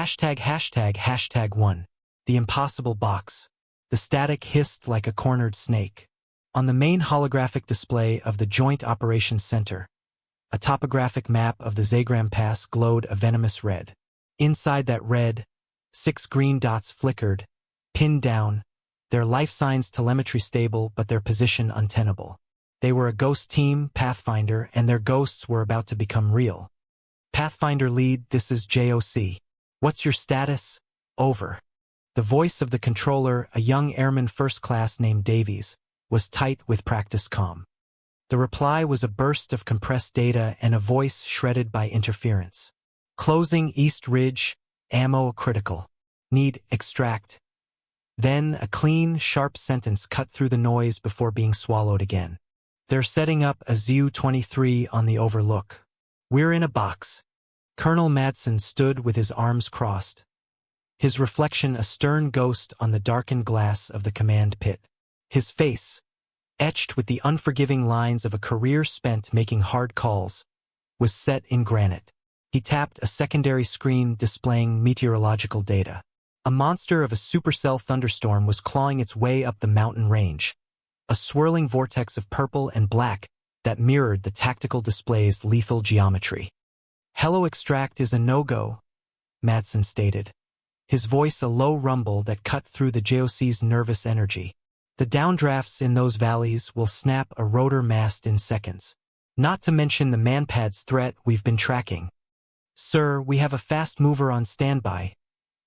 ####1. The impossible box. The static hissed like a cornered snake. On the main holographic display of the Joint Operations Center, a topographic map of the Zagram Pass glowed a venomous red. Inside that red, 6 green dots flickered, pinned down, their life signs telemetry stable but their position untenable. They were a ghost team, Pathfinder, and their ghosts were about to become real. Pathfinder lead, this is JOC. What's your status? Over. The voice of the controller, a young airman first class named Davies, was tight with practiced calm. The reply was a burst of compressed data and a voice shredded by interference. Closing East Ridge, ammo critical. Need extract. Then a clean, sharp sentence cut through the noise before being swallowed again. They're setting up a ZU-23 on the overlook. We're in a box. Colonel Madsen stood with his arms crossed, his reflection a stern ghost on the darkened glass of the command pit. His face, etched with the unforgiving lines of a career spent making hard calls, was set in granite. He tapped a secondary screen displaying meteorological data. A monster of a supercell thunderstorm was clawing its way up the mountain range, a swirling vortex of purple and black that mirrored the tactical display's lethal geometry. Hello, extract is a no-go, Madsen stated, his voice a low rumble that cut through the JOC's nervous energy. The downdrafts in those valleys will snap a rotor mast in seconds. Not to mention the manpad's threat we've been tracking. Sir, we have a fast mover on standby,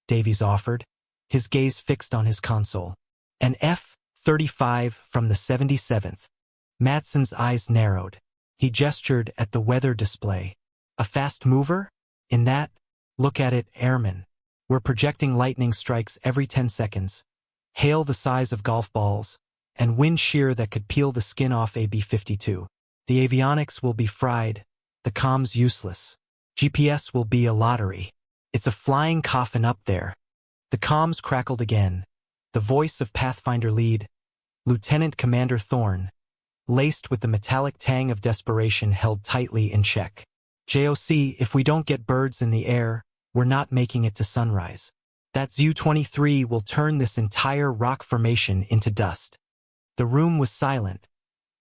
Davies offered, his gaze fixed on his console. An F-35 from the 77th. Madsen's eyes narrowed. He gestured at the weather display. A fast mover? In that? Look at it, airman. We're projecting lightning strikes every 10 seconds. Hail the size of golf balls, and wind shear that could peel the skin off a B-52. The avionics will be fried, the comms useless. GPS will be a lottery. It's a flying coffin up there. The comms crackled again. The voice of Pathfinder lead, Lieutenant Commander Thorne, laced with the metallic tang of desperation held tightly in check. JOC, if we don't get birds in the air, we're not making it to sunrise. That ZU-23 will turn this entire rock formation into dust. The room was silent,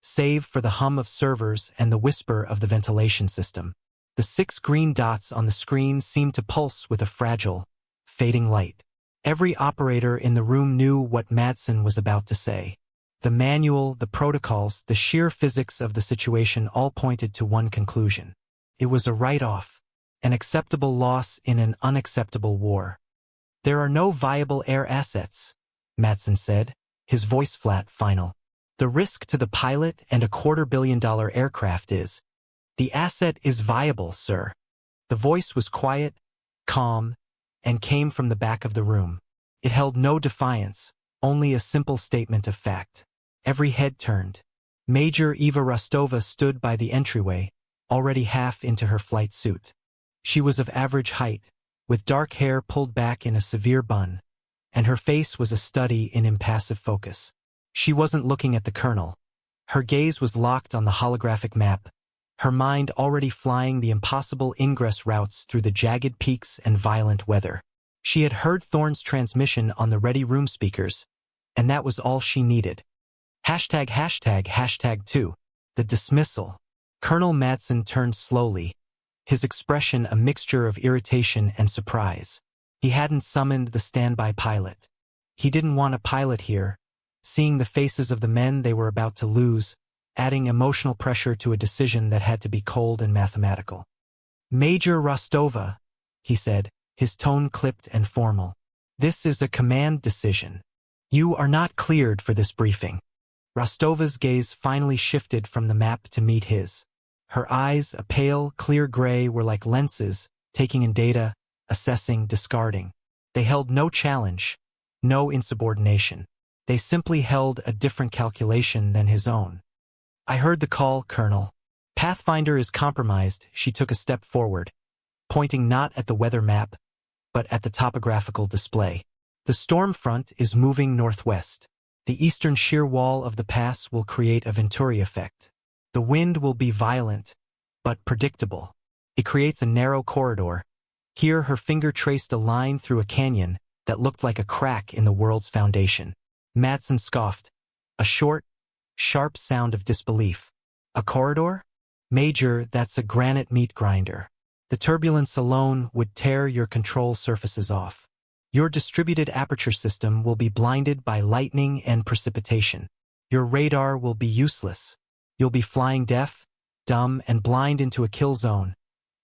save for the hum of servers and the whisper of the ventilation system. The 6 green dots on the screen seemed to pulse with a fragile, fading light. Every operator in the room knew what Madsen was about to say. The manual, the protocols, the sheer physics of the situation all pointed to one conclusion. It was a write-off, an acceptable loss in an unacceptable war. There are no viable air assets, Madsen said, his voice flat, final. The risk to the pilot and a $250 million aircraft is. The asset is viable, sir. The voice was quiet, calm, and came from the back of the room. It held no defiance, only a simple statement of fact. Every head turned. Major Eva Rostova stood by the entryway, already half into her flight suit. She was of average height, with dark hair pulled back in a severe bun, and her face was a study in impassive focus. She wasn't looking at the colonel. Her gaze was locked on the holographic map, her mind already flying the impossible ingress routes through the jagged peaks and violent weather. She had heard Thorne's transmission on the ready room speakers, and that was all she needed. ####2. The dismissal. Colonel Madsen turned slowly, his expression a mixture of irritation and surprise. He hadn't summoned the standby pilot. He didn't want a pilot here, seeing the faces of the men they were about to lose, adding emotional pressure to a decision that had to be cold and mathematical. Major Rostova, he said, his tone clipped and formal. This is a command decision. You are not cleared for this briefing. Rostova's gaze finally shifted from the map to meet his. Her eyes, a pale, clear gray, were like lenses, taking in data, assessing, discarding. They held no challenge, no insubordination. They simply held a different calculation than his own. I heard the call, Colonel. Pathfinder is compromised. She took a step forward, pointing not at the weather map, but at the topographical display. The storm front is moving northwest. The eastern shear wall of the pass will create a Venturi effect. The wind will be violent, but predictable. It creates a narrow corridor, Here her finger traced a line through a canyon that looked like a crack in the world's foundation. Madsen scoffed. A short, sharp sound of disbelief. A corridor? Major, that's a granite meat grinder. The turbulence alone would tear your control surfaces off. Your distributed aperture system will be blinded by lightning and precipitation. Your radar will be useless. You'll be flying deaf, dumb, and blind into a kill zone.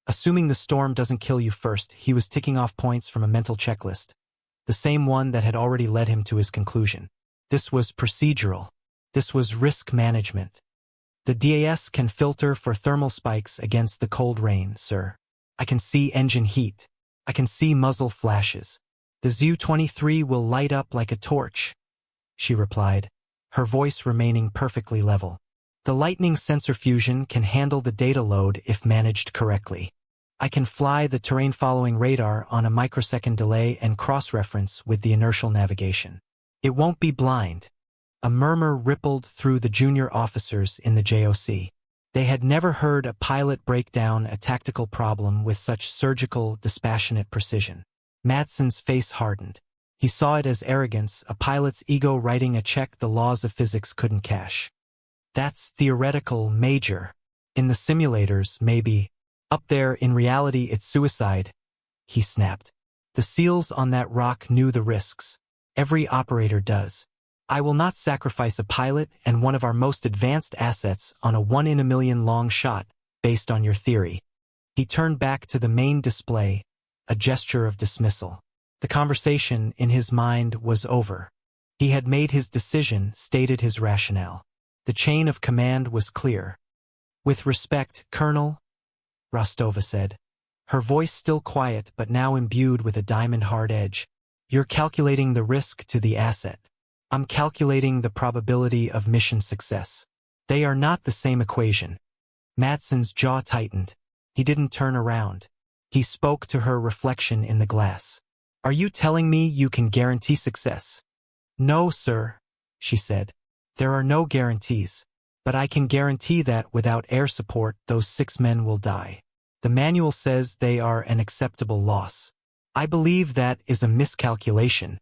Assuming the storm doesn't kill you first, he was ticking off points from a mental checklist, the same one that had already led him to his conclusion. This was procedural. This was risk management. The DAS can filter for thermal spikes against the cold rain, sir. I can see engine heat. I can see muzzle flashes. The Zu-23 will light up like a torch, she replied, her voice remaining perfectly level. The lightning sensor fusion can handle the data load if managed correctly. I can fly the terrain-following radar on a microsecond delay and cross-reference with the inertial navigation. It won't be blind. A murmur rippled through the junior officers in the JOC. They had never heard a pilot break down a tactical problem with such surgical, dispassionate precision. Madsen's face hardened. He saw it as arrogance, a pilot's ego writing a check the laws of physics couldn't cash. That's theoretical, Major. In the simulators, maybe. Up there, in reality, it's suicide, he snapped. The SEALs on that rock knew the risks. Every operator does. I will not sacrifice a pilot and one of our most advanced assets on a 1-in-a-million long shot, based on your theory. He turned back to the main display, a gesture of dismissal. The conversation, in his mind, was over. He had made his decision, stated his rationale. The chain of command was clear. With respect, Colonel, Rostova said, her voice still quiet but now imbued with a diamond-hard edge. You're calculating the risk to the asset. I'm calculating the probability of mission success. They are not the same equation. Madsen's jaw tightened. He didn't turn around. He spoke to her reflection in the glass. Are you telling me you can guarantee success? No, sir, she said. There are no guarantees. But I can guarantee that without air support, those 6 men will die. The manual says they are an acceptable loss. I believe that is a miscalculation.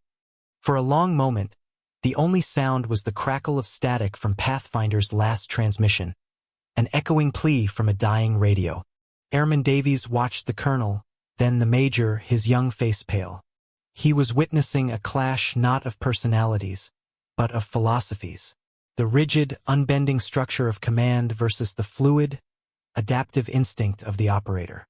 For a long moment, the only sound was the crackle of static from Pathfinder's last transmission, an echoing plea from a dying radio. Airman Davies watched the colonel, then the major, his young face pale. He was witnessing a clash not of personalities, but of philosophies. The rigid, unbending structure of command versus the fluid, adaptive instinct of the operator.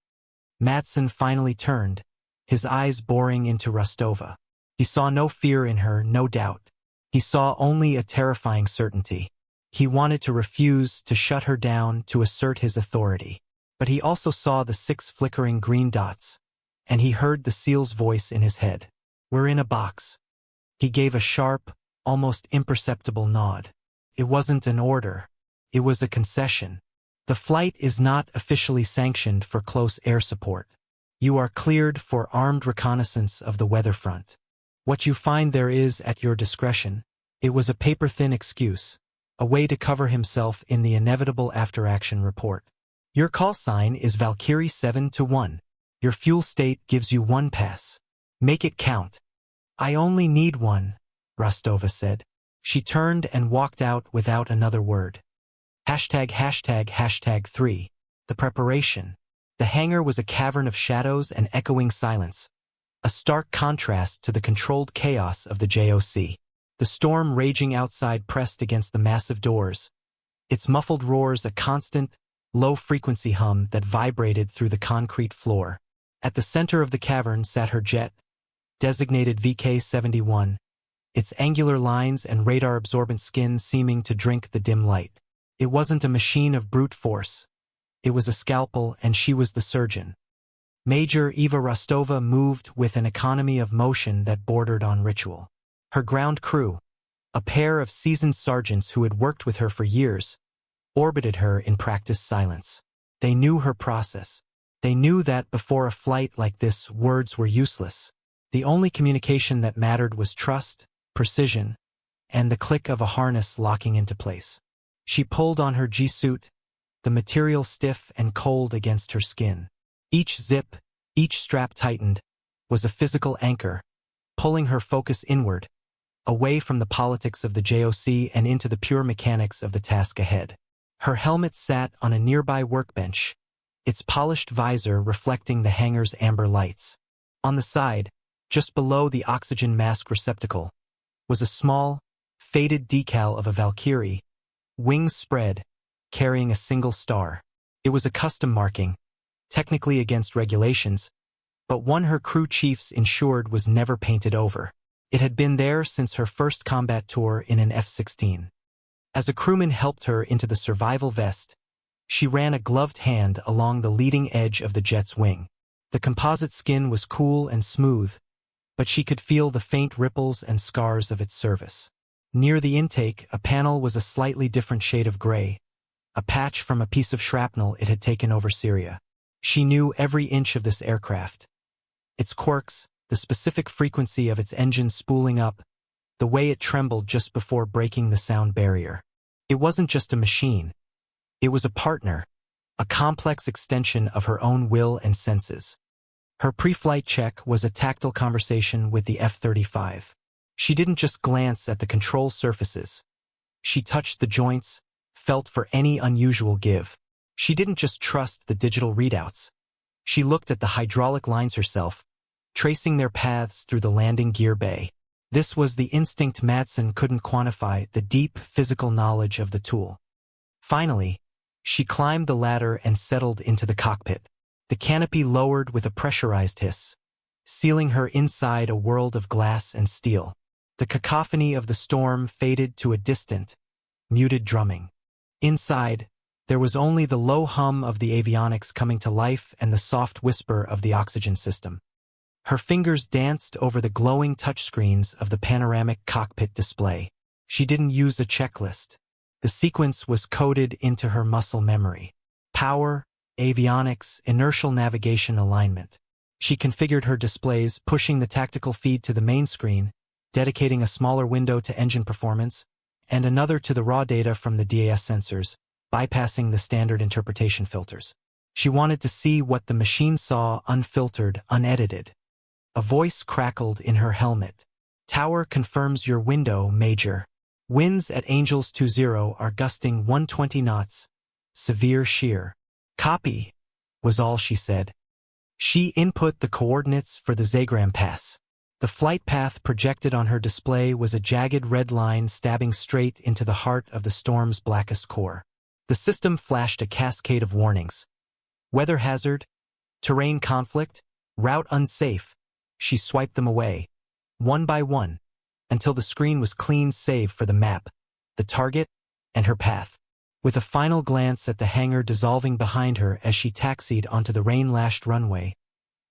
Madsen finally turned, his eyes boring into Rostova. He saw no fear in her, no doubt. He saw only a terrifying certainty. He wanted to refuse, to shut her down, to assert his authority. But he also saw the 6 flickering green dots, and he heard the SEAL's voice in his head. We're in a box. He gave a sharp, almost imperceptible nod. It wasn't an order. It was a concession. The flight is not officially sanctioned for close air support. You are cleared for armed reconnaissance of the weather front. What you find there is at your discretion. It was a paper-thin excuse, a way to cover himself in the inevitable after-action report. Your call sign is Valkyrie 7-1. Your fuel state gives you 1 pass. Make it count. I only need 1, Rostova said. She turned and walked out without another word. ####3. The preparation. The hangar was a cavern of shadows and echoing silence, a stark contrast to the controlled chaos of the JOC. The storm raging outside pressed against the massive doors, its muffled roars a constant, low-frequency hum that vibrated through the concrete floor. At the center of the cavern sat her jet, designated VK-71, its angular lines and radar-absorbent skin seeming to drink the dim light. It wasn't a machine of brute force. It was a scalpel, and she was the surgeon. Major Eva Rostova moved with an economy of motion that bordered on ritual. Her ground crew, a pair of seasoned sergeants who had worked with her for years, orbited her in practiced silence. They knew her process. They knew that before a flight like this, words were useless. The only communication that mattered was trust, precision, and the click of a harness locking into place. She pulled on her G-suit, the material stiff and cold against her skin. Each zip, Each strap tightened was a physical anchor, pulling her focus inward, away from the politics of the JOC and into the pure mechanics of the task ahead. Her helmet sat on a nearby workbench, its polished visor reflecting the hangar's amber lights. On the side, just below the oxygen mask receptacle, was a small, faded decal of a Valkyrie, wings spread, carrying a single star. It was a custom marking, technically against regulations, but one her crew chiefs ensured was never painted over. It had been there since her first combat tour in an F-16. As a crewman helped her into the survival vest, she ran a gloved hand along the leading edge of the jet's wing. The composite skin was cool and smooth, but she could feel the faint ripples and scars of its service. Near the intake, a panel was a slightly different shade of gray, a patch from a piece of shrapnel it had taken over Syria. She knew every inch of this aircraft. Its quirks, the specific frequency of its engine spooling up, the way it trembled just before breaking the sound barrier. It wasn't just a machine. It was a partner, a complex extension of her own will and senses. Her pre-flight check was a tactile conversation with the F-35. She didn't just glance at the control surfaces. She touched the joints, felt for any unusual give. She didn't just trust the digital readouts. She looked at the hydraulic lines herself, tracing their paths through the landing gear bay. This was the instinct Madsen couldn't quantify, the deep physical knowledge of the tool. Finally, she climbed the ladder and settled into the cockpit. The canopy lowered with a pressurized hiss, sealing her inside a world of glass and steel. The cacophony of the storm faded to a distant, muted drumming. Inside, there was only the low hum of the avionics coming to life and the soft whisper of the oxygen system. Her fingers danced over the glowing touchscreens of the panoramic cockpit display. She didn't use a checklist. The sequence was coded into her muscle memory. Power, avionics, inertial navigation alignment. She configured her displays, pushing the tactical feed to the main screen, dedicating a smaller window to engine performance, and another to the raw data from the DAS sensors, bypassing the standard interpretation filters. She wanted to see what the machine saw unfiltered, unedited. A voice crackled in her helmet. Tower confirms your window, Major. Winds at Angels 20 are gusting 120 knots. Severe shear. Copy, was all she said. She input the coordinates for the Zagram pass. The flight path projected on her display was a jagged red line stabbing straight into the heart of the storm's blackest core. The system flashed a cascade of warnings. Weather hazard, terrain conflict, route unsafe. She swiped them away, one by one, until the screen was clean save for the map, the target, and her path. With a final glance at the hangar dissolving behind her as she taxied onto the rain-lashed runway,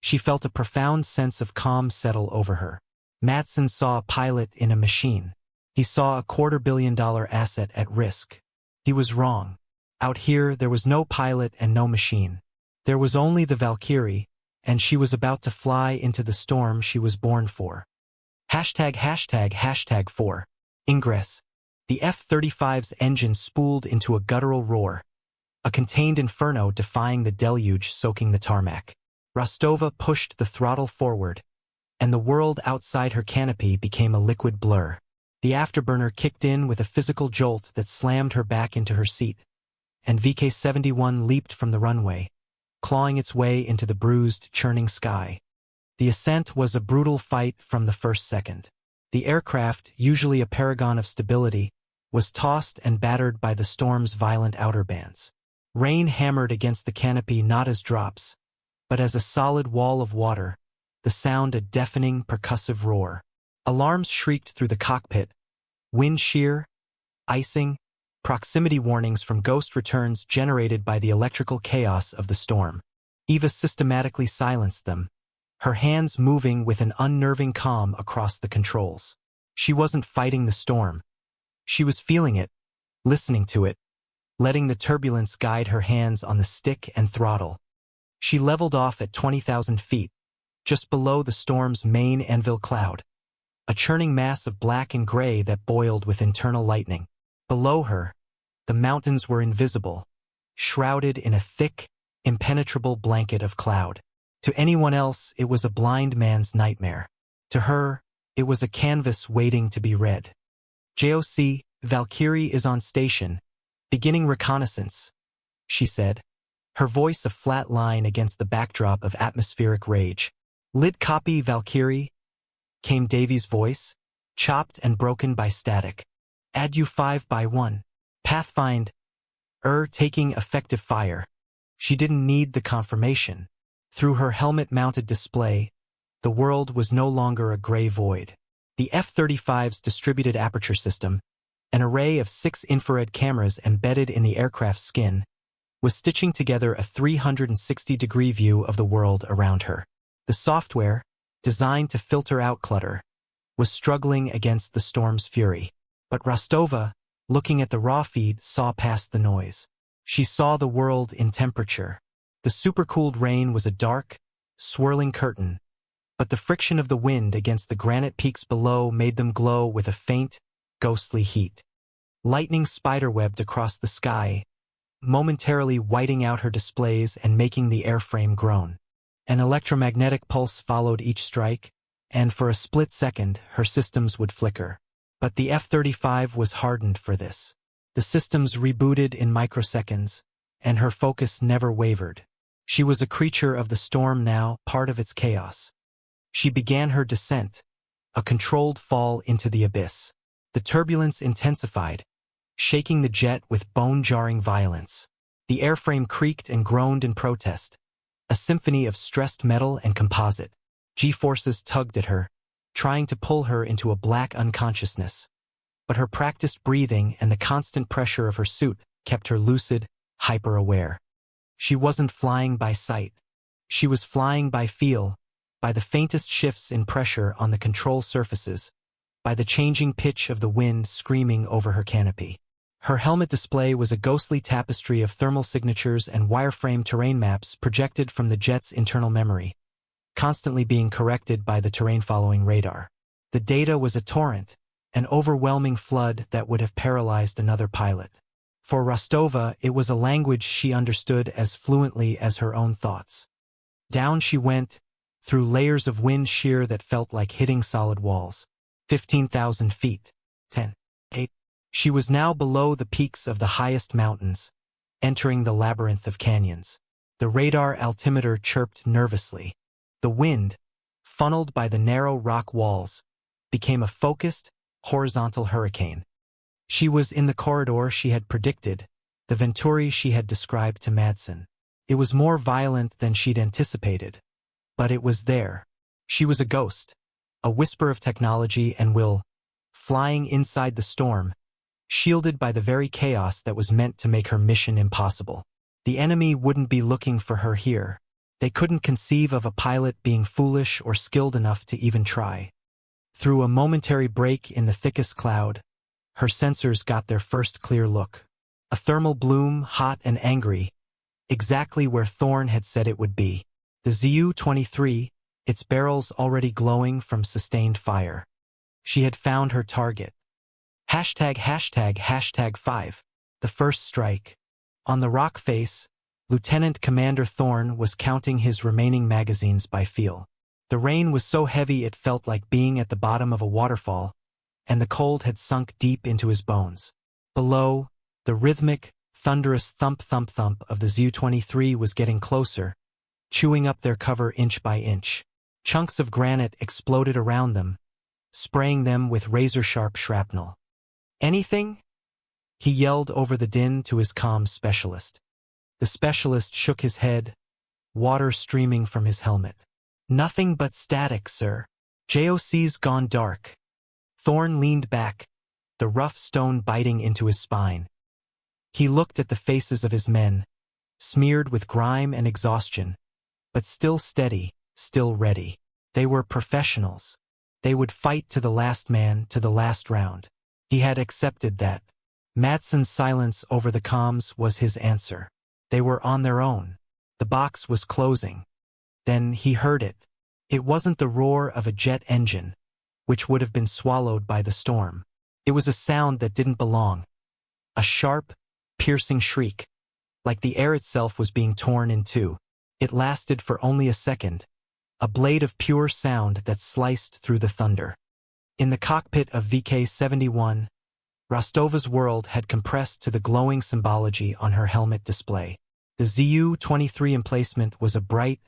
she felt a profound sense of calm settle over her. Madsen saw a pilot in a machine. He saw a $250 million asset at risk. He was wrong. Out here, there was no pilot and no machine. There was only the Valkyrie, and she was about to fly into the storm she was born for. ###4. Ingress. The F-35's engine spooled into a guttural roar, a contained inferno defying the deluge soaking the tarmac. Rostova pushed the throttle forward, and the world outside her canopy became a liquid blur. The afterburner kicked in with a physical jolt that slammed her back into her seat, and VK-71 leaped from the runway, clawing its way into the bruised, churning sky. The ascent was a brutal fight from the first second. The aircraft, usually a paragon of stability, was tossed and battered by the storm's violent outer bands. Rain hammered against the canopy not as drops, but as a solid wall of water, the sound a deafening, percussive roar. Alarms shrieked through the cockpit. Wind shear, icing, proximity warnings from ghost returns generated by the electrical chaos of the storm. Eva systematically silenced them, her hands moving with an unnerving calm across the controls. She wasn't fighting the storm. She was feeling it, listening to it, letting the turbulence guide her hands on the stick and throttle. She leveled off at 20,000 feet, just below the storm's main anvil cloud, a churning mass of black and gray that boiled with internal lightning. Below her, the mountains were invisible, shrouded in a thick, impenetrable blanket of cloud. To anyone else, it was a blind man's nightmare. To her, it was a canvas waiting to be read. JOC, Valkyrie is on station, beginning reconnaissance, she said, her voice a flat line against the backdrop of atmospheric rage. Lid copy, Valkyrie, came Davy's voice, chopped and broken by static. Add you 5 by 1. Pathfind. Taking effective fire. She didn't need the confirmation. Through her helmet-mounted display, the world was no longer a gray void. The F-35's distributed aperture system, an array of 6 infrared cameras embedded in the aircraft's skin, was stitching together a 360-degree view of the world around her. The software, designed to filter out clutter, was struggling against the storm's fury. But Rostova, looking at the raw feed, saw past the noise. She saw the world in temperature. The supercooled rain was a dark, swirling curtain, but the friction of the wind against the granite peaks below made them glow with a faint, ghostly heat. Lightning spiderwebbed across the sky, momentarily whiting out her displays and making the airframe groan. An electromagnetic pulse followed each strike, and for a split second her systems would flicker. But the F-35 was hardened for this. The systems rebooted in microseconds, and her focus never wavered. She was a creature of the storm now, part of its chaos. She began her descent, a controlled fall into the abyss. The turbulence intensified, shaking the jet with bone-jarring violence. The airframe creaked and groaned in protest, a symphony of stressed metal and composite. G-forces tugged at her, trying to pull her into a black unconsciousness. But her practiced breathing and the constant pressure of her suit kept her lucid, hyper-aware. She wasn't flying by sight. She was flying by feel, by the faintest shifts in pressure on the control surfaces, by the changing pitch of the wind screaming over her canopy. Her helmet display was a ghostly tapestry of thermal signatures and wireframe terrain maps projected from the jet's internal memory, constantly being corrected by the terrain-following radar. The data was a torrent, an overwhelming flood that would have paralyzed another pilot. For Rostova, it was a language she understood as fluently as her own thoughts. Down she went, through layers of wind shear that felt like hitting solid walls. 15,000 feet. 10. 8. She was now below the peaks of the highest mountains, entering the labyrinth of canyons. The radar altimeter chirped nervously. The wind, funneled by the narrow rock walls, became a focused, horizontal hurricane. She was in the corridor she had predicted, the Venturi she had described to Madsen. It was more violent than she'd anticipated, but it was there. She was a ghost, a whisper of technology and will, flying inside the storm, shielded by the very chaos that was meant to make her mission impossible. The enemy wouldn't be looking for her here. They couldn't conceive of a pilot being foolish or skilled enough to even try. Through a momentary break in the thickest cloud, her sensors got their first clear look. A thermal bloom, hot and angry, exactly where Thorn had said it would be. The Zu-23, its barrels already glowing from sustained fire. She had found her target. ####5. The first strike. On the rock face, Lieutenant Commander Thorn was counting his remaining magazines by feel. The rain was so heavy it felt like being at the bottom of a waterfall, and the cold had sunk deep into his bones. Below, the rhythmic, thunderous thump-thump-thump of the Zu-23 was getting closer, chewing up their cover inch by inch. Chunks of granite exploded around them, spraying them with razor-sharp shrapnel. "Anything?" he yelled over the din to his comms specialist. The specialist shook his head, water streaming from his helmet. "Nothing but static, sir. JOC's gone dark." Thorn leaned back, the rough stone biting into his spine. He looked at the faces of his men, smeared with grime and exhaustion, but still steady, still ready. They were professionals. They would fight to the last man, to the last round. He had accepted that. Madsen's silence over the comms was his answer. They were on their own. The box was closing. Then he heard it. It wasn't the roar of a jet engine, which would have been swallowed by the storm. It was a sound that didn't belong. A sharp, piercing shriek, like the air itself was being torn in two. It lasted for only a second, a blade of pure sound that sliced through the thunder. In the cockpit of VK-71, Rostova's world had compressed to the glowing symbology on her helmet display. The Zu-23 emplacement was a bright,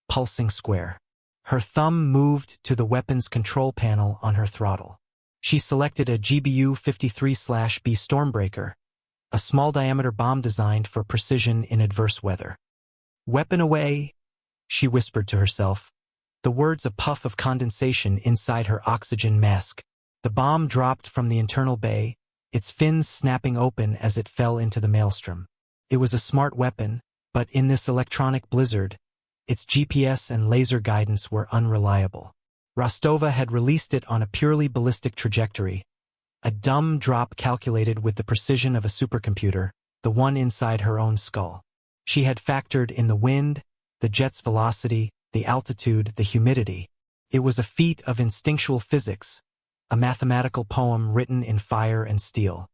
pulsing square. Her thumb moved to the weapons control panel on her throttle. She selected a GBU-53/B Stormbreaker, a small-diameter bomb designed for precision in adverse weather. "Weapon away," she whispered to herself, the words a puff of condensation inside her oxygen mask. The bomb dropped from the internal bay, its fins snapping open as it fell into the maelstrom. It was a smart weapon, but in this electronic blizzard, its GPS and laser guidance were unreliable. Rostova had released it on a purely ballistic trajectory, a dumb drop calculated with the precision of a supercomputer, the one inside her own skull. She had factored in the wind, the jet's velocity, the altitude, the humidity. It was a feat of instinctual physics, a mathematical poem written in fire and steel.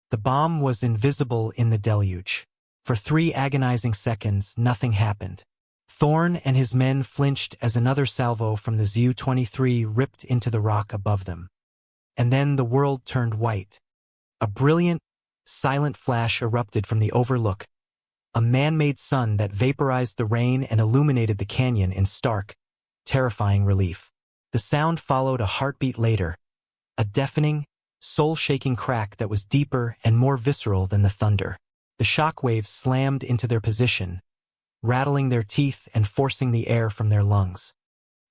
The bomb was invisible in the deluge. For 3 agonizing seconds, nothing happened. Thorn and his men flinched as another salvo from the Zu-23 ripped into the rock above them. And then the world turned white. A brilliant, silent flash erupted from the overlook, a man-made sun that vaporized the rain and illuminated the canyon in stark, terrifying relief. The sound followed a heartbeat later, a deafening, soul-shaking crack that was deeper and more visceral than the thunder. The shock waves slammed into their position, rattling their teeth and forcing the air from their lungs.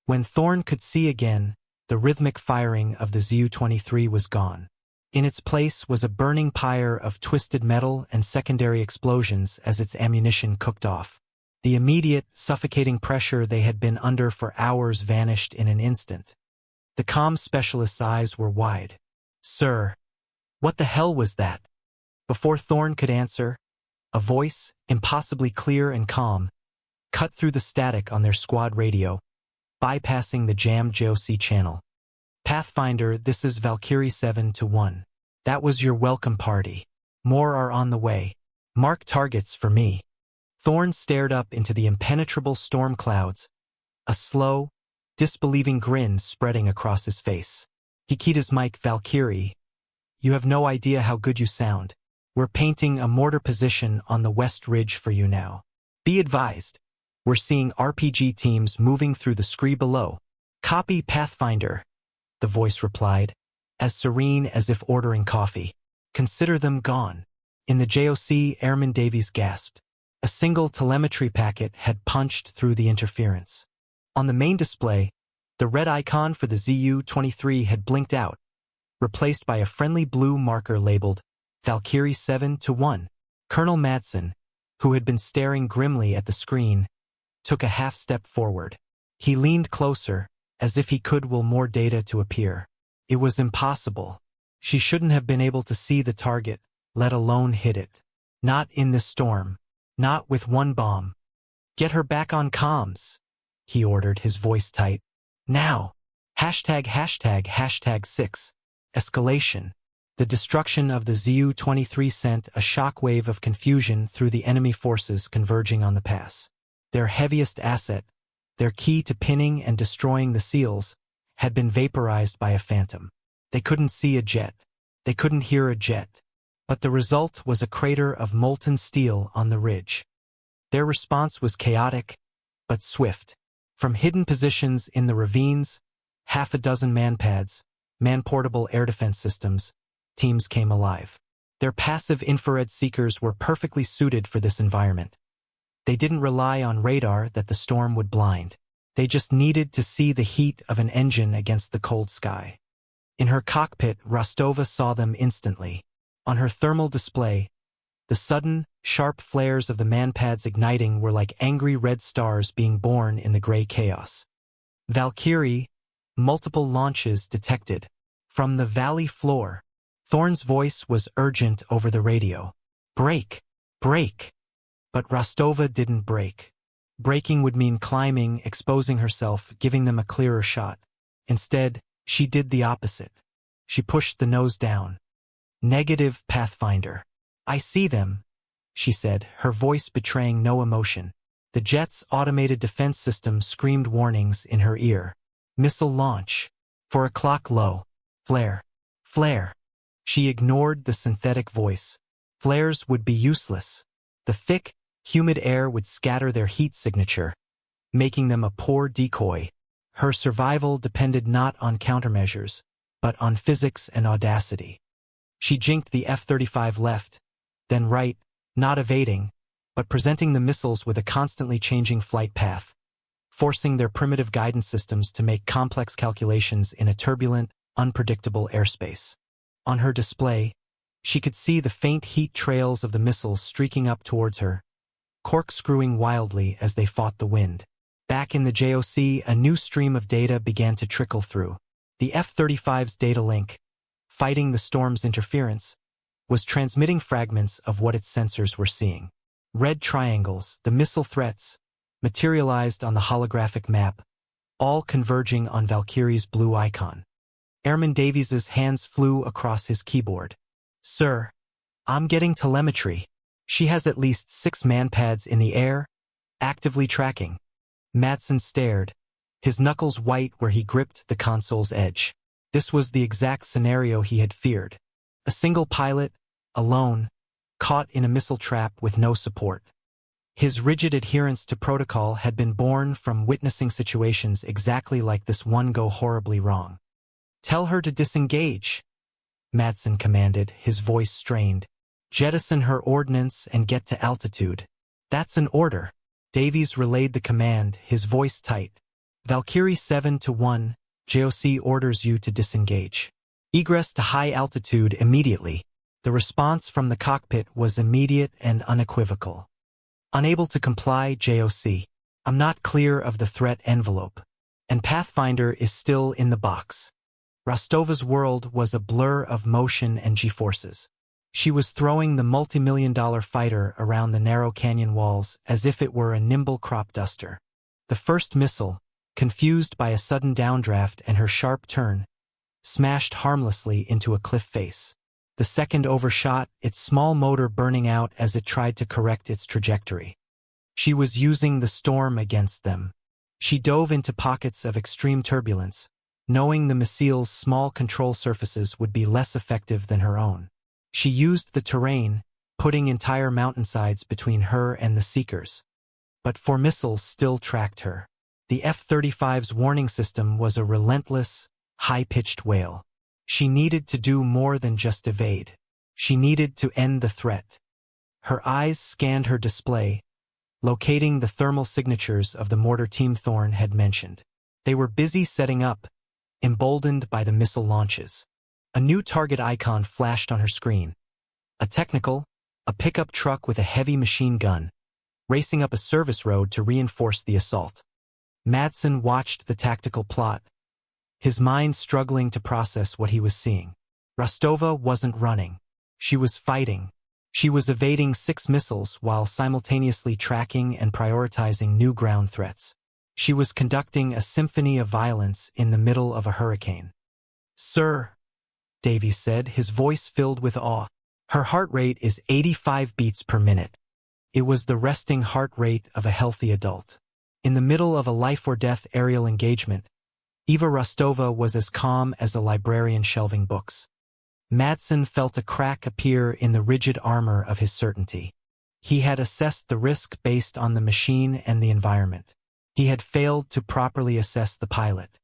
When Thorn could see again, the rhythmic firing of the Zu-23 was gone. In its place was a burning pyre of twisted metal and secondary explosions as its ammunition cooked off. The immediate, suffocating pressure they had been under for hours vanished in an instant. The comms specialist's eyes were wide. "Sir, what the hell was that?" Before Thorn could answer, a voice, impossibly clear and calm, cut through the static on their squad radio, bypassing the jammed JOC channel. "Pathfinder, this is Valkyrie 7-1. That was your welcome party. More are on the way. Mark targets for me." Thorn stared up into the impenetrable storm clouds, a slow, disbelieving grin spreading across his face. He keyed his mic. "Valkyrie, you have no idea how good you sound. We're painting a mortar position on the West Ridge for you now. Be advised, we're seeing RPG teams moving through the scree below." "Copy, Pathfinder," the voice replied, as serene as if ordering coffee. "Consider them gone." In the JOC, Airman Davies gasped. A single telemetry packet had punched through the interference. On the main display, the red icon for the Zu-23 had blinked out, replaced by a friendly blue marker labeled Valkyrie 7-1. Colonel Madsen, who had been staring grimly at the screen, took a half-step forward. He leaned closer, as if he could will more data to appear. It was impossible. She shouldn't have been able to see the target, let alone hit it. Not in this storm. Not with one bomb. "Get her back on comms," he ordered, his voice tight. "Now! ###6. Escalation." The destruction of the Zu-23 sent a shockwave of confusion through the enemy forces converging on the pass. Their heaviest asset, their key to pinning and destroying the SEALs, had been vaporized by a phantom. They couldn't see a jet. They couldn't hear a jet. But the result was a crater of molten steel on the ridge. Their response was chaotic, but swift. From hidden positions in the ravines, half a dozen manpads, man-portable air defense systems, teams came alive. Their passive infrared seekers were perfectly suited for this environment. They didn't rely on radar that the storm would blind. They just needed to see the heat of an engine against the cold sky. In her cockpit, Rostova saw them instantly. On her thermal display, the sudden, sharp flares of the manpads igniting were like angry red stars being born in the gray chaos. "Valkyrie, multiple launches detected. From the valley floor." Thorn's voice was urgent over the radio. "Break! Break!" But Rostova didn't break. Breaking would mean climbing, exposing herself, giving them a clearer shot. Instead, she did the opposite. She pushed the nose down. "Negative, Pathfinder. I see them," she said, her voice betraying no emotion. The jet's automated defense system screamed warnings in her ear. Missile launch. 4 o'clock low. Flare. Flare. She ignored the synthetic voice. Flares would be useless. The thick, humid air would scatter their heat signature, making them a poor decoy. Her survival depended not on countermeasures, but on physics and audacity. She jinked the F-35 left, then right, not evading, but presenting the missiles with a constantly changing flight path, forcing their primitive guidance systems to make complex calculations in a turbulent, unpredictable airspace. On her display, she could see the faint heat trails of the missiles streaking up towards her, corkscrewing wildly as they fought the wind. Back in the JOC, a new stream of data began to trickle through. The F-35's data link, fighting the storm's interference, was transmitting fragments of what its sensors were seeing. Red triangles, the missile threats, materialized on the holographic map, all converging on Valkyrie's blue icon. Airman Davies's hands flew across his keyboard. "Sir, I'm getting telemetry. She has at least 6 manpads in the air, actively tracking." Madsen stared, his knuckles white where he gripped the console's edge. This was the exact scenario he had feared. A single pilot, alone, caught in a missile trap with no support. His rigid adherence to protocol had been born from witnessing situations exactly like this one go horribly wrong. "Tell her to disengage," Madsen commanded, his voice strained. "Jettison her ordnance and get to altitude." "That's an order." Davies relayed the command, his voice tight. "Valkyrie 7-1, JOC orders you to disengage. Egress to high altitude immediately." The response from the cockpit was immediate and unequivocal. "Unable to comply, JOC. I'm not clear of the threat envelope. And Pathfinder is still in the box." Rostova's world was a blur of motion and G-forces. She was throwing the multi-million-dollar fighter around the narrow canyon walls as if it were a nimble crop duster. The first missile, confused by a sudden downdraft and her sharp turn, smashed harmlessly into a cliff face. The second overshot, its small motor burning out as it tried to correct its trajectory. She was using the storm against them. She dove into pockets of extreme turbulence, knowing the missile's small control surfaces would be less effective than her own. She used the terrain, putting entire mountainsides between her and the Seekers. But 4 missiles still tracked her. The F-35's warning system was a relentless, high-pitched wail. She needed to do more than just evade. She needed to end the threat. Her eyes scanned her display, locating the thermal signatures of the mortar team Thorne had mentioned. They were busy setting up, emboldened by the missile launches. A new target icon flashed on her screen. A pickup truck with a heavy machine gun, racing up a service road to reinforce the assault. Madsen watched the tactical plot, his mind struggling to process what he was seeing. Rostova wasn't running. She was fighting. She was evading 6 missiles while simultaneously tracking and prioritizing new ground threats. She was conducting a symphony of violence in the middle of a hurricane. "Sir," Davies said, his voice filled with awe. "Her heart rate is 85 beats per minute." It was the resting heart rate of a healthy adult. In the middle of a life-or-death aerial engagement, Eva Rostova was as calm as a librarian shelving books. Madsen felt a crack appear in the rigid armor of his certainty. He had assessed the risk based on the machine and the environment. He had failed to properly assess the pilot.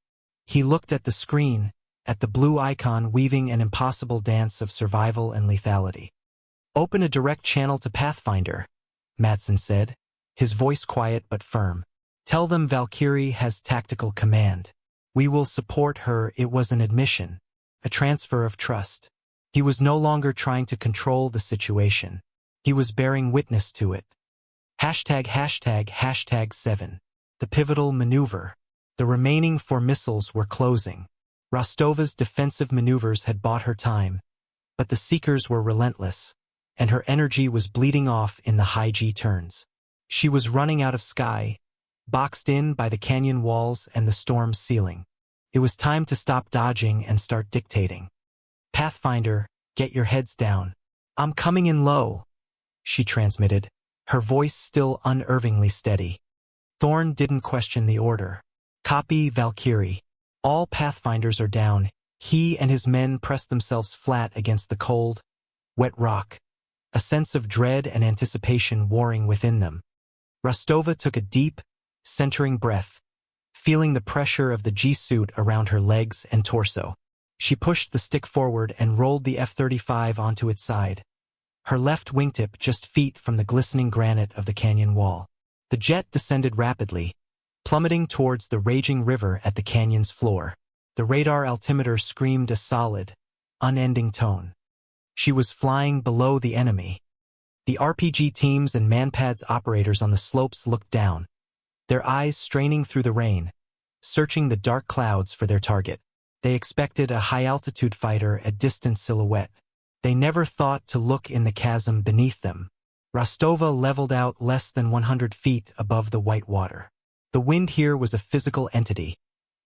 He looked at the screen, at the blue icon weaving an impossible dance of survival and lethality. "Open a direct channel to Pathfinder," Madsen said, his voice quiet but firm. "Tell them Valkyrie has tactical command. We will support her." It was an admission, a transfer of trust. He was no longer trying to control the situation. He was bearing witness to it. ###7. The pivotal maneuver. The remaining 4 missiles were closing. Rostova's defensive maneuvers had bought her time, but the Seekers were relentless, and her energy was bleeding off in the high G turns. She was running out of sky, boxed in by the canyon walls and the storm's ceiling. It was time to stop dodging and start dictating. "Pathfinder, get your heads down. I'm coming in low," she transmitted, her voice still unervingly steady. Thorn didn't question the order. Copy, Valkyrie. All Pathfinders are down. He and his men pressed themselves flat against the cold, wet rock, a sense of dread and anticipation warring within them. Rostova took a deep, centering breath, feeling the pressure of the G-suit around her legs and torso. She pushed the stick forward and rolled the F-35 onto its side, her left wingtip just feet from the glistening granite of the canyon wall. The jet descended rapidly, plummeting towards the raging river at the canyon's floor. The radar altimeter screamed a solid, unending tone. She was flying below the enemy. The RPG teams and manpads operators on the slopes looked down, their eyes straining through the rain, searching the dark clouds for their target. They expected a high-altitude fighter, a distant silhouette. They never thought to look in the chasm beneath them. Rostova leveled out less than 100 feet above the white water. The wind here was a physical entity,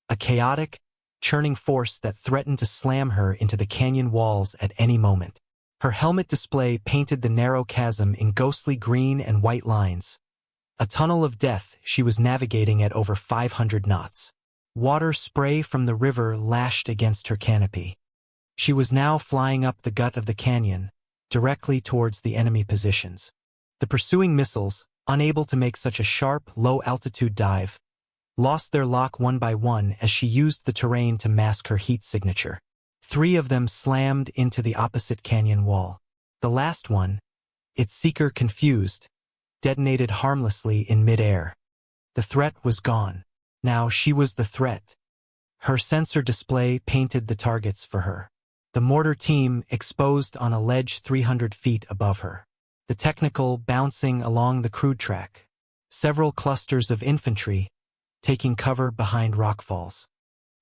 a chaotic, churning force that threatened to slam her into the canyon walls at any moment. Her helmet display painted the narrow chasm in ghostly green and white lines. A tunnel of death she was navigating at over 500 knots. Water spray from the river lashed against her canopy. She was now flying up the gut of the canyon, directly towards the enemy positions. The pursuing missiles, unable to make such a sharp, low-altitude dive, lost their lock one by one as she used the terrain to mask her heat signature. 3 of them slammed into the opposite canyon wall. The last one, its seeker confused, detonated harmlessly in mid-air. The threat was gone. Now she was the threat. Her sensor display painted the targets for her. The mortar team exposed on a ledge 300 feet above her. The technical bouncing along the crude track. Several clusters of infantry taking cover behind rockfalls.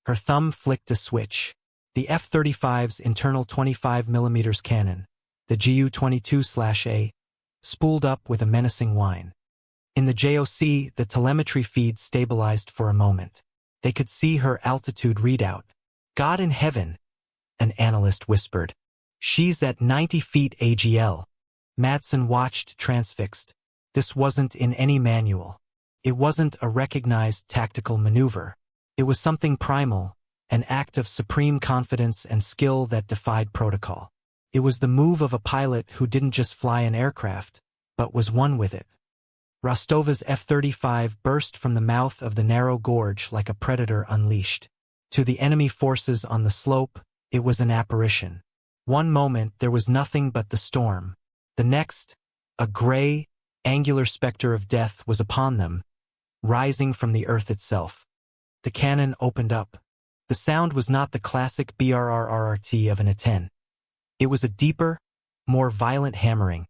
Her thumb flicked a switch. The F-35's internal 25mm cannon, the GU-22/A, spooled up with a menacing whine. In the JOC, the telemetry feed stabilized for a moment. They could see her altitude readout. God in heaven, an analyst whispered. She's at 90 feet AGL. Madsen watched transfixed. This wasn't in any manual. It wasn't a recognized tactical maneuver. It was something primal, an act of supreme confidence and skill that defied protocol. It was the move of a pilot who didn't just fly an aircraft, but was one with it. Rostova's F-35 burst from the mouth of the narrow gorge like a predator unleashed. To the enemy forces on the slope, it was an apparition. One moment there was nothing but the storm. The next, a gray, angular specter of death was upon them, rising from the earth itself. The cannon opened up. The sound was not the classic BRRRT of an A-10. It was a deeper, more violent hammering,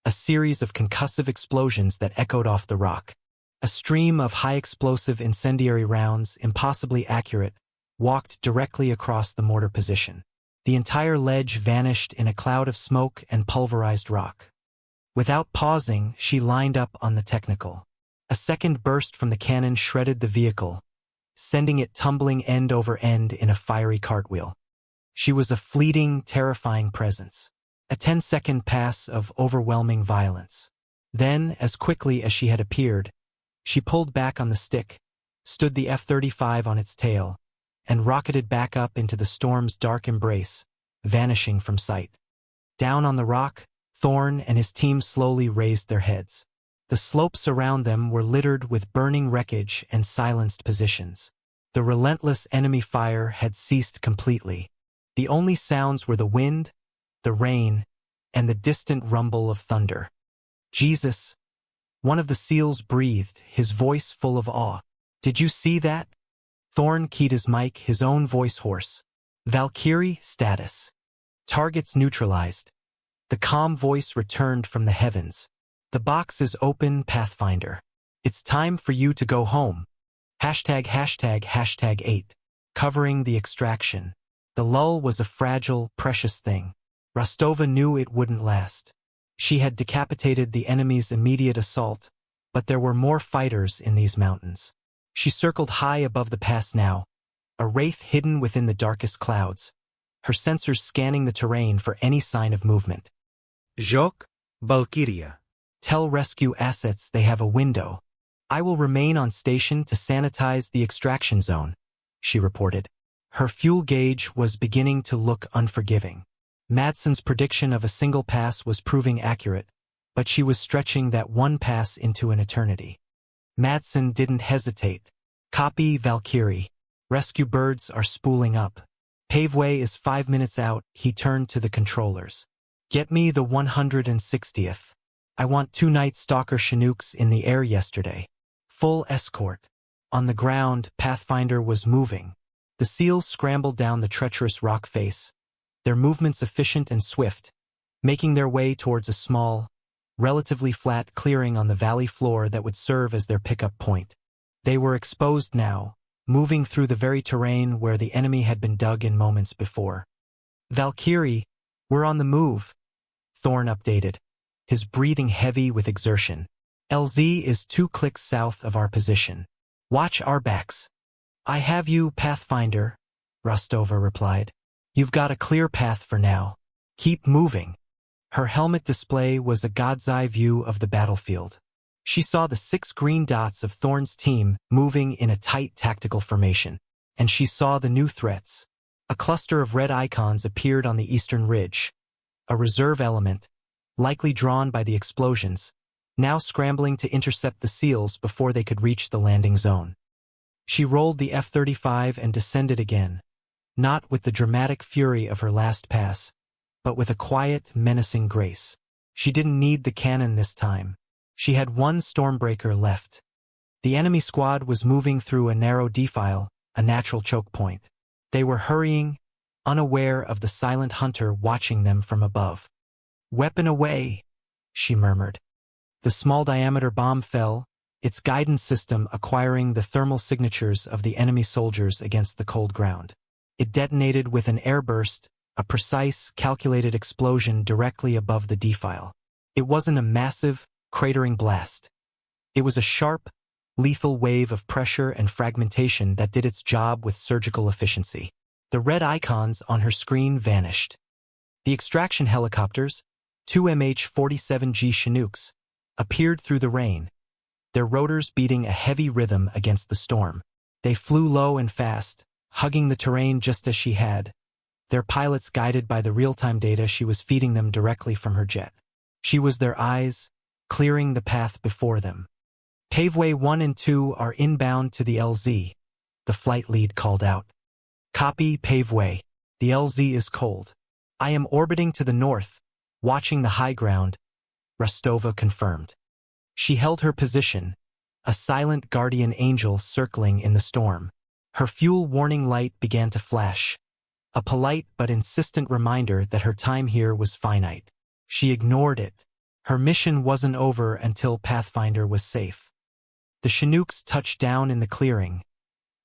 a series of concussive explosions that echoed off the rock. A stream of high-explosive incendiary rounds, impossibly accurate, walked directly across the mortar position. The entire ledge vanished in a cloud of smoke and pulverized rock. Without pausing, she lined up on the technical. A second burst from the cannon shredded the vehicle, sending it tumbling end over end in a fiery cartwheel. She was a fleeting, terrifying presence. A 10-second pass of overwhelming violence. Then, as quickly as she had appeared, she pulled back on the stick, stood the F-35 on its tail, and rocketed back up into the storm's dark embrace, vanishing from sight. Down on the rock, Thorn and his team slowly raised their heads. The slopes around them were littered with burning wreckage and silenced positions. The relentless enemy fire had ceased completely. The only sounds were the wind, the rain, and the distant rumble of thunder. Jesus! One of the SEALs breathed, his voice full of awe. Did you see that? Thorn keyed his mic, his own voice hoarse. Valkyrie status. Targets neutralized. The calm voice returned from the heavens. The box is open, Pathfinder. It's time for you to go home. ####8. Covering the extraction. The lull was a fragile, precious thing. Rostova knew it wouldn't last. She had decapitated the enemy's immediate assault, but there were more fighters in these mountains. She circled high above the pass now, a wraith hidden within the darkest clouds, her sensors scanning the terrain for any sign of movement. Jok, Valkyria. Tell rescue assets they have a window. I will remain on station to sanitize the extraction zone, she reported. Her fuel gauge was beginning to look unforgiving. Madsen's prediction of a single pass was proving accurate, but she was stretching that one pass into an eternity. Madsen didn't hesitate. Copy, Valkyrie. Rescue birds are spooling up. Paveway is 5 minutes out. He turned to the controllers. Get me the 160th. I want 2 Night Stalker Chinooks in the air yesterday. Full escort. On the ground, Pathfinder was moving. The SEALs scrambled down the treacherous rock face, their movements efficient and swift, making their way towards a small, relatively flat clearing on the valley floor that would serve as their pickup point. They were exposed now, moving through the very terrain where the enemy had been dug in moments before. Valkyrie, we're on the move, Thorn updated, his breathing heavy with exertion. LZ is 2 clicks south of our position. Watch our backs. I have you, Pathfinder, Rostova replied. You've got a clear path for now. Keep moving. Her helmet display was a god's eye view of the battlefield. She saw the 6 green dots of Thorn's team moving in a tight tactical formation, and she saw the new threats. A cluster of red icons appeared on the eastern ridge, a reserve element, likely drawn by the explosions, now scrambling to intercept the SEALs before they could reach the landing zone. She rolled the F-35 and descended again, not with the dramatic fury of her last pass, but with a quiet, menacing grace. She didn't need the cannon this time. She had 1 Stormbreaker left. The enemy squad was moving through a narrow defile, a natural choke point. They were hurrying, unaware of the silent hunter watching them from above. Weapon away, she murmured. The small-diameter bomb fell, its guidance system acquiring the thermal signatures of the enemy soldiers against the cold ground. It detonated with an airburst, a precise, calculated explosion directly above the defile. It wasn't a massive, cratering blast. It was a sharp, lethal wave of pressure and fragmentation that did its job with surgical efficiency. The red icons on her screen vanished. The extraction helicopters, 2 MH-47G Chinooks, appeared through the rain, their rotors beating a heavy rhythm against the storm. They flew low and fast, hugging the terrain just as she had, their pilots guided by the real-time data she was feeding them directly from her jet. She was their eyes, clearing the path before them. Paveway 1 and 2 are inbound to the LZ, the flight lead called out. Copy, Paveway. The LZ is cold. I am orbiting to the north, watching the high ground, Rostova confirmed. She held her position, a silent guardian angel circling in the storm. Her fuel warning light began to flash, a polite but insistent reminder that her time here was finite. She ignored it. Her mission wasn't over until Pathfinder was safe. The Chinooks touched down in the clearing,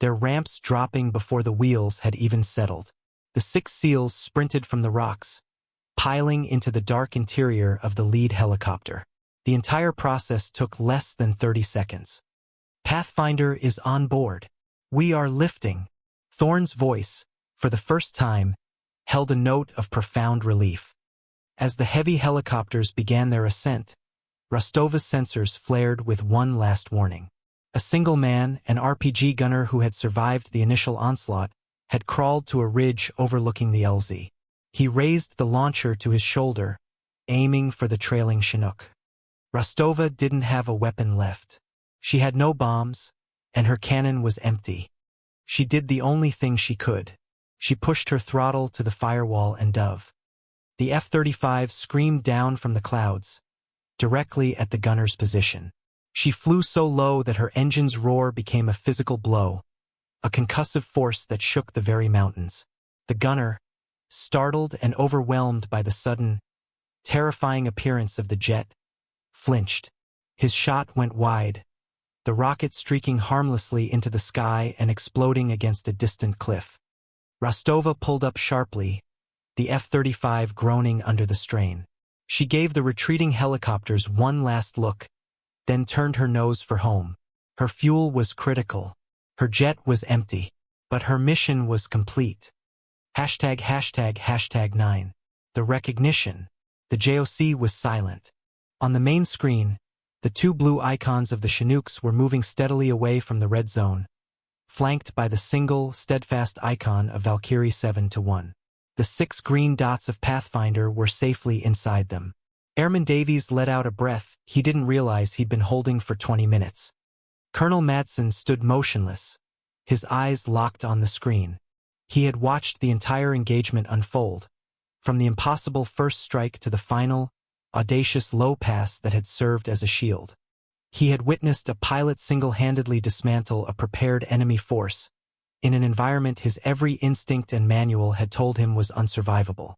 their ramps dropping before the wheels had even settled. The 6 SEALs sprinted from the rocks, piling into the dark interior of the lead helicopter. The entire process took less than 30 seconds. Pathfinder is on board. We are lifting. Thorn's voice, for the first time, held a note of profound relief. As the heavy helicopters began their ascent, Rostova's sensors flared with one last warning. A single man, an RPG gunner who had survived the initial onslaught, had crawled to a ridge overlooking the LZ. He raised the launcher to his shoulder, aiming for the trailing Chinook. Rostova didn't have a weapon left. She had no bombs, and her cannon was empty. She did the only thing she could. She pushed her throttle to the firewall and dove. The F-35 screamed down from the clouds, directly at the gunner's position. She flew so low that her engine's roar became a physical blow, a concussive force that shook the very mountains. The gunner, startled and overwhelmed by the sudden, terrifying appearance of the jet, flinched. His shot went wide, the rocket streaking harmlessly into the sky and exploding against a distant cliff. Rostova pulled up sharply, the F-35 groaning under the strain. She gave the retreating helicopters one last look, then turned her nose for home. Her fuel was critical. Her jet was empty, but her mission was complete. ####9. The recognition. The JOC was silent. On the main screen, The two blue icons of the Chinooks were moving steadily away from the red zone, flanked by the single, steadfast icon of Valkyrie 7-1. The 6 green dots of Pathfinder were safely inside them. Airman Davies let out a breath he didn't realize he'd been holding for 20 minutes. Colonel Madsen stood motionless, his eyes locked on the screen. He had watched the entire engagement unfold, from the impossible first strike to the final, audacious low pass that had served as a shield. He had witnessed a pilot single-handedly dismantle a prepared enemy force, in an environment his every instinct and manual had told him was unsurvivable.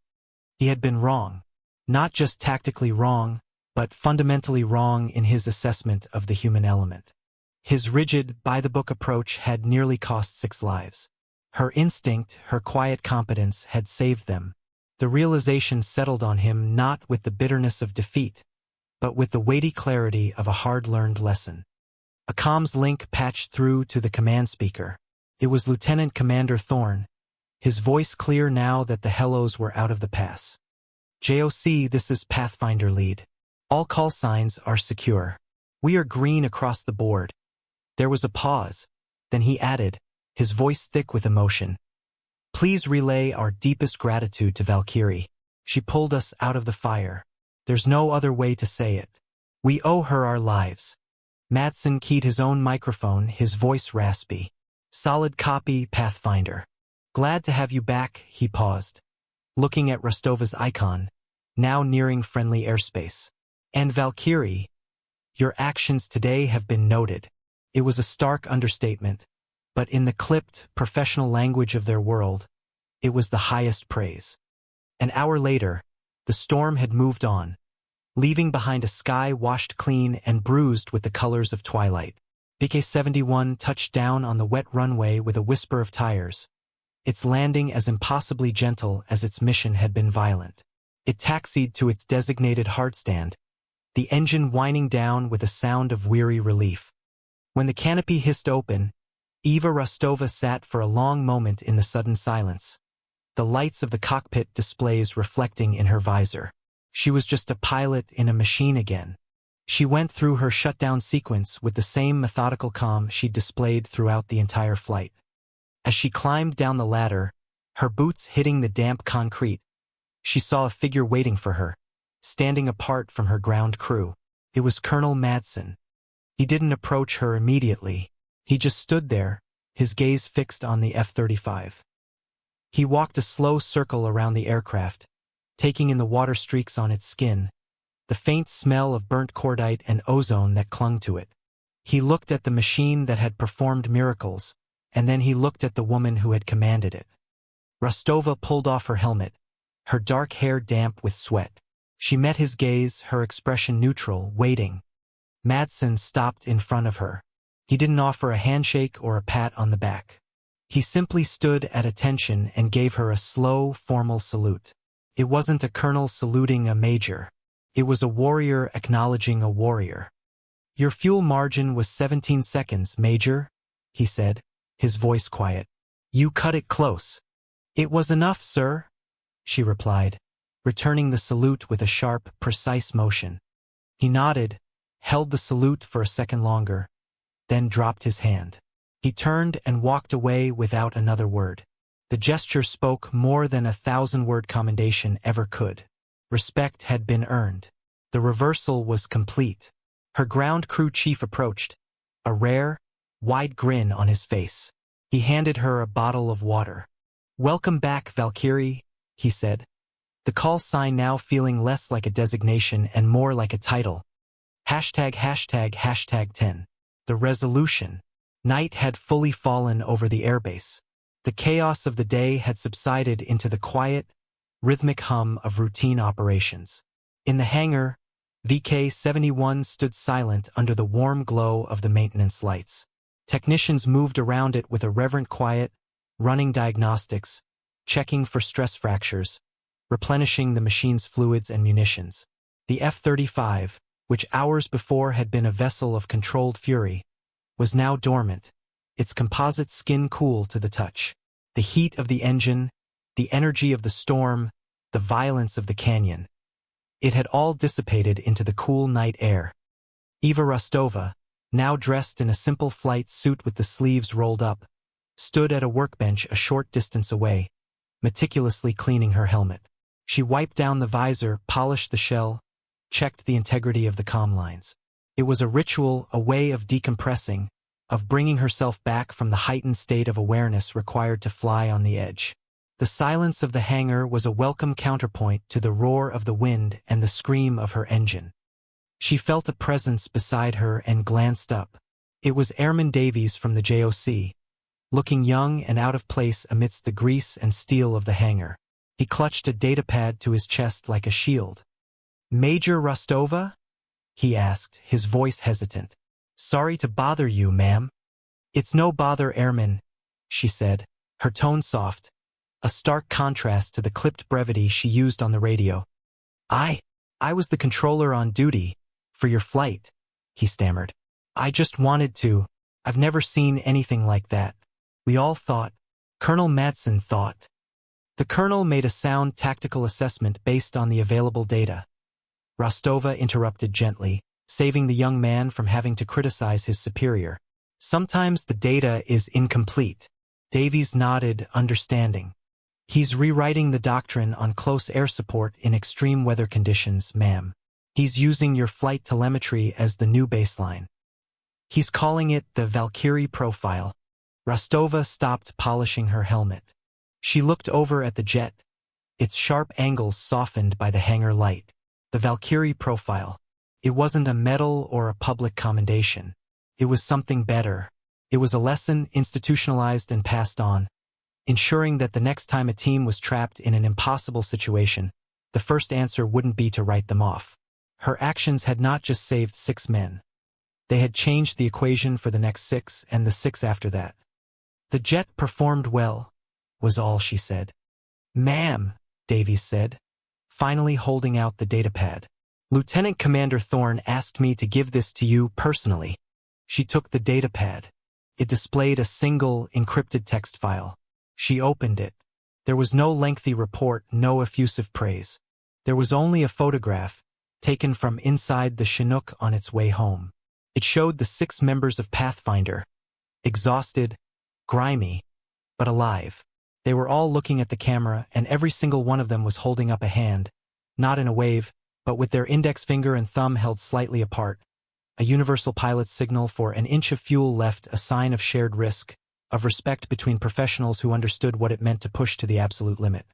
He had been wrong. Not just tactically wrong, but fundamentally wrong in his assessment of the human element. His rigid, by-the-book approach had nearly cost 6 lives. Her instinct, her quiet competence had saved them. The realization settled on him not with the bitterness of defeat, but with the weighty clarity of a hard-learned lesson. A comms link patched through to the command speaker. It was Lieutenant Commander Thorne, his voice clear now that the hellos were out of the pass. JOC, this is Pathfinder Lead. All call signs are secure. We are green across the board. There was a pause. Then he added, his voice thick with emotion. Please relay our deepest gratitude to Valkyrie. She pulled us out of the fire. There's no other way to say it. We owe her our lives. Madsen keyed his own microphone, his voice raspy. Solid copy, Pathfinder. Glad to have you back, he paused, looking at Rostova's icon, now nearing friendly airspace. And Valkyrie, your actions today have been noted. It was a stark understatement, but in the clipped, professional language of their world, it was the highest praise. An hour later, the storm had moved on, leaving behind a sky washed clean and bruised with the colors of twilight. VK-71 touched down on the wet runway with a whisper of tires, its landing as impossibly gentle as its mission had been violent. It taxied to its designated hardstand, the engine whining down with a sound of weary relief. When the canopy hissed open, Eva Rostova sat for a long moment in the sudden silence, the lights of the cockpit displays reflecting in her visor. She was just a pilot in a machine again. She went through her shutdown sequence with the same methodical calm she'd displayed throughout the entire flight. As she climbed down the ladder, her boots hitting the damp concrete, she saw a figure waiting for her, standing apart from her ground crew. It was Colonel Madsen. He didn't approach her immediately. He just stood there, his gaze fixed on the F-35. He walked a slow circle around the aircraft, taking in the water streaks on its skin, the faint smell of burnt cordite and ozone that clung to it. He looked at the machine that had performed miracles, and then he looked at the woman who had commanded it. Rostova pulled off her helmet, her dark hair damp with sweat. She met his gaze, her expression neutral, waiting. Madsen stopped in front of her. He didn't offer a handshake or a pat on the back. He simply stood at attention and gave her a slow, formal salute. It wasn't a colonel saluting a major. It was a warrior acknowledging a warrior. Your fuel margin was 17 seconds, Major, he said, his voice quiet. You cut it close. It was enough, sir, she replied, returning the salute with a sharp, precise motion. He nodded, held the salute for a second longer, then dropped his hand. He turned and walked away without another word. The gesture spoke more than 1,000-word commendation ever could. Respect had been earned. The reversal was complete. Her ground crew chief approached, a rare, wide grin on his face. He handed her a bottle of water. Welcome back, Valkyrie, he said, the call sign now feeling less like a designation and more like a title. ####10. The resolution. Night had fully fallen over the airbase. The chaos of the day had subsided into the quiet, rhythmic hum of routine operations. In the hangar, VK-71 stood silent under the warm glow of the maintenance lights. Technicians moved around it with a reverent quiet, running diagnostics, checking for stress fractures, replenishing the machine's fluids and munitions. The F-35, which hours before had been a vessel of controlled fury, was now dormant, its composite skin cool to the touch. The heat of the engine, the energy of the storm, the violence of the canyon. It had all dissipated into the cool night air. Eva Rostova, now dressed in a simple flight suit with the sleeves rolled up, stood at a workbench a short distance away, meticulously cleaning her helmet. She wiped down the visor, polished the shell, checked the integrity of the comm lines. It was a ritual, a way of decompressing, of bringing herself back from the heightened state of awareness required to fly on the edge. The silence of the hangar was a welcome counterpoint to the roar of the wind and the scream of her engine. She felt a presence beside her and glanced up. It was Airman Davies from the JOC, looking young and out of place amidst the grease and steel of the hangar. He clutched a datapad to his chest like a shield. "Major Rostova?" he asked, his voice hesitant. "Sorry to bother you, ma'am." "It's no bother, Airman," she said, her tone soft, a stark contrast to the clipped brevity she used on the radio. I was the controller on duty for your flight," he stammered. "I just wanted to. I've never seen anything like that. We all thought. Colonel Madsen thought." The colonel made a sound tactical assessment based on the available data. Rostova interrupted gently, saving the young man from having to criticize his superior. "Sometimes the data is incomplete." Davies nodded, understanding. "He's rewriting the doctrine on close air support in extreme weather conditions, ma'am. He's using your flight telemetry as the new baseline. He's calling it the Valkyrie profile." Rostova stopped polishing her helmet. She looked over at the jet, its sharp angles softened by the hangar light. The Valkyrie profile. It wasn't a medal or a public commendation. It was something better. It was a lesson institutionalized and passed on, ensuring that the next time a team was trapped in an impossible situation, the first answer wouldn't be to write them off. Her actions had not just saved 6 men. They had changed the equation for the next 6 and the 6 after that. "The jet performed well," was all she said. "Ma'am," Davies said, finally holding out the datapad. "Lieutenant Commander Thorne asked me to give this to you personally." She took the datapad. It displayed a single, encrypted text file. She opened it. There was no lengthy report, no effusive praise. There was only a photograph, taken from inside the Chinook on its way home. It showed the 6 members of Pathfinder, exhausted, grimy, but alive. They were all looking at the camera, and every single one of them was holding up a hand, not in a wave, but with their index finger and thumb held slightly apart, a universal pilot's signal for an inch of fuel left, a sign of shared risk, of respect between professionals who understood what it meant to push to the absolute limit.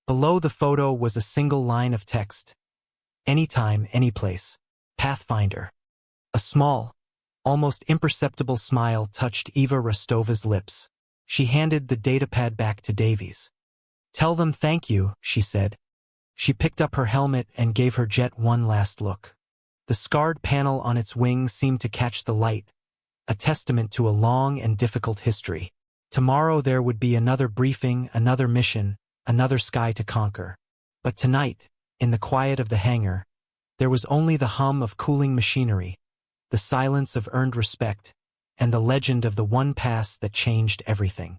Below the photo was a single line of text. "Anytime, anyplace. Pathfinder." A small, almost imperceptible smile touched Eva Rostova's lips. She handed the datapad back to Davies. "Tell them thank you," she said. She picked up her helmet and gave her jet one last look. The scarred panel on its wing seemed to catch the light, a testament to a long and difficult history. Tomorrow there would be another briefing, another mission, another sky to conquer. But tonight, in the quiet of the hangar, there was only the hum of cooling machinery, the silence of earned respect, and the legend of the one pass that changed everything.